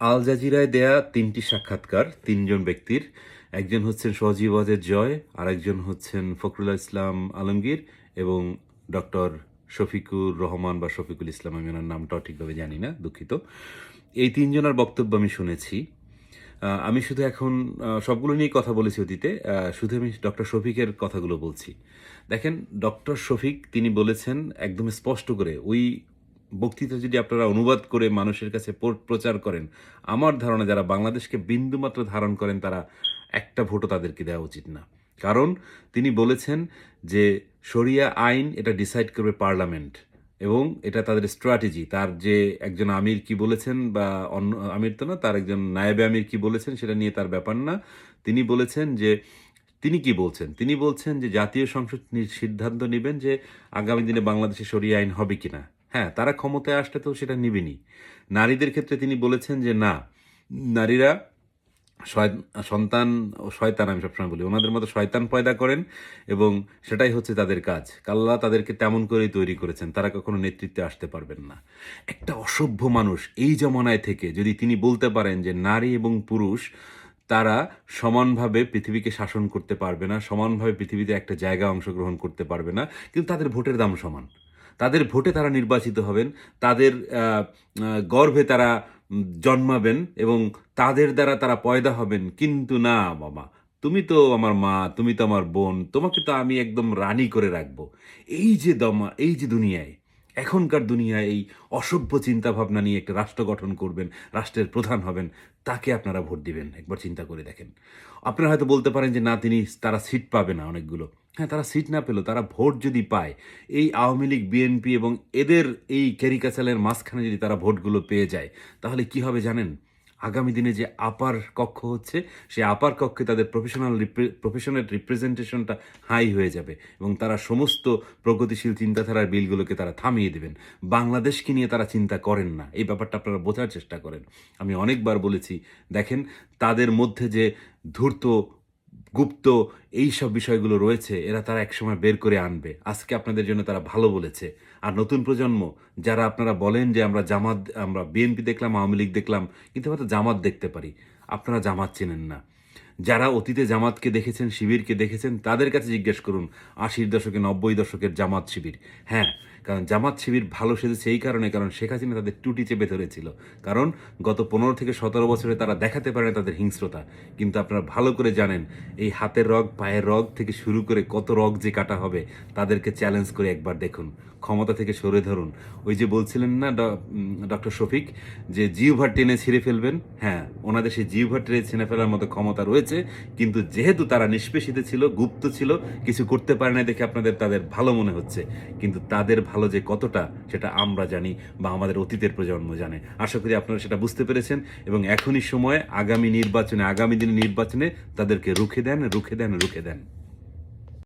আল জাজিরায় দেয়া ৩টি সাক্ষাৎকার ৩ জন ব্যক্তির। একজন হচ্ছেন সজীব ওয়াজেদ জয়, আরেকজন হচ্ছেন ফখরুল ইসলাম আলমগীর এবং ডক্টর শফিকুর রহমান বা শফিকুল ইসলাম, আমি ওনার নামটাও ঠিকভাবে জানি না, দুঃখিত। এই ৩ জনের বক্তব্য আমি শুনেছি। আমি শুধু এখন সবগুলো নিয়েই কথা বলেছি অতীতে। শুধু আমি ডক্টর শফিকের কথাগুলো বলছি। দেখেন, ডক্টর শফিক তিনি বলেছেন একদম স্পষ্ট করে, ওই বক্তৃতা যদি আপনারা অনুবাদ করে মানুষের কাছে প্রচার করেন, আমার ধারণা যারা বাংলাদেশকে বিন্দুমাত্র ধারণ করেন তারা একটা ভোটও তাদেরকে দেওয়া উচিত না। কারণ তিনি বলেছেন যে শরিয়া আইন এটা ডিসাইড করবে পার্লামেন্ট এবং এটা তাদের স্ট্র্যাটেজি। তার যে একজন আমির কি বলেছেন বা অন্য আমির তো না, তার একজন নায়েবে আমির কি বলেছেন সেটা নিয়ে তার ব্যাপার না। তিনি বলেছেন যে তিনি কি বলছেন, তিনি বলছেন যে জাতীয় সংসদ সিদ্ধান্ত নেবেন যে আগামী দিনে বাংলাদেশে শরিয়া আইন হবে কিনা। হ্যাঁ, তারা ক্ষমতায় আসলে তো সেটা নেবেনই। নারীদের ক্ষেত্রে তিনি বলেছেন যে না, নারীরা সন্তান ও শয়তান, আমি সবসময় বলি ওনাদের মতো শয়তান পয়দা করেন এবং সেটাই হচ্ছে তাদের কাজ। আল্লাহ তাদেরকে তেমন করেই তৈরি করেছেন, তারা কখনো নেতৃত্বে আসতে পারবেন না। একটা অসভ্য মানুষ এই জমানায় থেকে যদি তিনি বলতে পারেন যে নারী এবং পুরুষ তারা সমানভাবে পৃথিবীকে শাসন করতে পারবে না, সমানভাবে পৃথিবীতে একটা জায়গায় অংশগ্রহণ করতে পারবে না, কিন্তু তাদের ভোটের দাম সমান, তাদের ভোটে তারা নির্বাচিত হবেন, তাদের গর্ভে তারা জন্মাবেন এবং তাদের দ্বারা তারা পয়দা হবেন। কিন্তু না বাবা, তুমি তো আমার মা, তুমি তো আমার বোন, তোমাকে তো আমি একদম রানী করে রাখবো। এই যে দুনিয়ায়, এখনকার দুনিয়ায় এই অসভ্য চিন্তাভাবনা নিয়ে একটা রাষ্ট্র গঠন করবেন, রাষ্ট্রের প্রধান হবেন, তাকে আপনারা ভোট দিবেন? একবার চিন্তা করে দেখেন। আপনারা হয়তো বলতে পারেন যে না, তারা সিট পাবে না অনেকগুলো। হ্যাঁ, তারা সিট না পেলেও তারা ভোট যদি পায়, এই আওয়ামী লীগ, বিএনপি এবং এদের এই ক্যারিকাচালের মাঝখানে যদি তারা ভোটগুলো পেয়ে যায়, তাহলে কি হবে জানেন? আগামী দিনে যে আপার কক্ষ হচ্ছে, সেই আপার কক্ষে তাদের প্রফেশনাল রিপ্রেজেন্টেশনটা হাই হয়ে যাবে এবং তারা সমস্ত প্রগতিশীল চিন্তাধারার বিলগুলোকে তারা থামিয়ে দেবেন। বাংলাদেশকে নিয়ে তারা চিন্তা করেন না, এই ব্যাপারটা আপনারা বোঝার চেষ্টা করেন। আমি অনেকবার বলেছি, দেখেন তাদের মধ্যে যে ধূর্ত, গুপ্ত এই সব বিষয়গুলো রয়েছে, এরা তারা একসময় বের করে আনবে। আজকে আপনাদের জন্য তারা ভালো বলেছে। আর নতুন প্রজন্ম যারা আপনারা বলেন যে আমরা বিএনপি দেখলাম, আওয়ামী লীগ দেখলাম, কিন্তু আমরা তো জামাত দেখতে পারি, আপনারা জামাত চেনেন না। যারা অতীতে জামাতকে দেখেছেন, শিবিরকে দেখেছেন, তাদের কাছে জিজ্ঞেস করুন 80-র দশকে, 90 দশকের জামাত শিবির। হ্যাঁ, কারণ জামাত শিবির ভালো সেজেছে এই কারণে, কারণ শেখ হাসিনা তাদের টুটি চেপে ধরেছিল। কারণ গত 15 থেকে 17 বছরে তারা দেখাতে পারে তাদের হিংস্রতা। কিন্তু আপনারা ভালো করে জানেন, এই হাতের রগ, পায়ের রগ থেকে শুরু করে কত রগ যে কাটা হবে, তাদেরকে চ্যালেঞ্জ করে একবার দেখুন, ক্ষমতা থেকে সরে ধরুন। ওই যে বলছিলেন না ডক্টর শফিক যে জিহ্বা টেনে ছিঁড়ে ফেলবেন, হ্যাঁ, ওনাদের সেই জিহ্বা টেনে ছিঁড়ে ফেলার মতো ক্ষমতা রয়েছে। কিন্তু যেহেতু তারা নিষ্পেষিত ছিল, গুপ্ত ছিল, কিছু করতে পারে না দেখে তাদের ভালো মনে হচ্ছে, কিন্তু তাদের ভালো যে কতটা সেটা আমরা জানি বা আমাদের অতীতের প্রজন্ম জানে। আশা করি আপনারা সেটা বুঝতে পেরেছেন এবং এখনই সময়, আগামী দিনের নির্বাচনে তাদেরকে রুখে দেন, রুখে দেন, রুখে দেন।